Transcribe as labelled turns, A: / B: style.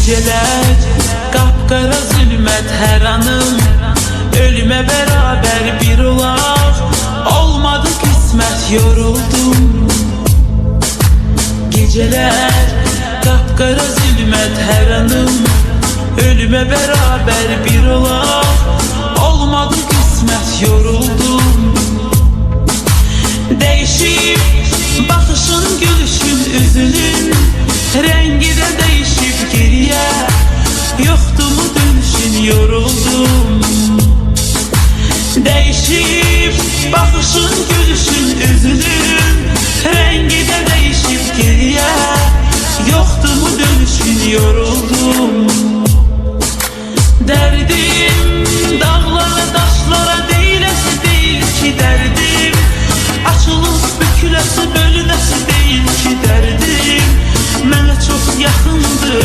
A: Geceler kapkara zülmət her anım, ölüme beraber bir olaq. Olmadı kısmet, yoruldum. Geceler kapkara zülmət her anım, ölüme beraber bir olaq. Olmadı kısmet, yoruldum. Değişip bakışın, gülüşün, üzünün rengi de değişip geriye. Yoktu mu dönüşün, yoruldum. Değişip bakışın, gülüşün, üzünün rengi de değişip geriye. Yoktu mu dönüşün, yoruldum. Derdim dağlara taşlara değilesi değil ki derdim. Açılıb büküləsi bölünəsi değil ki derdim. Mənə çox yaxındı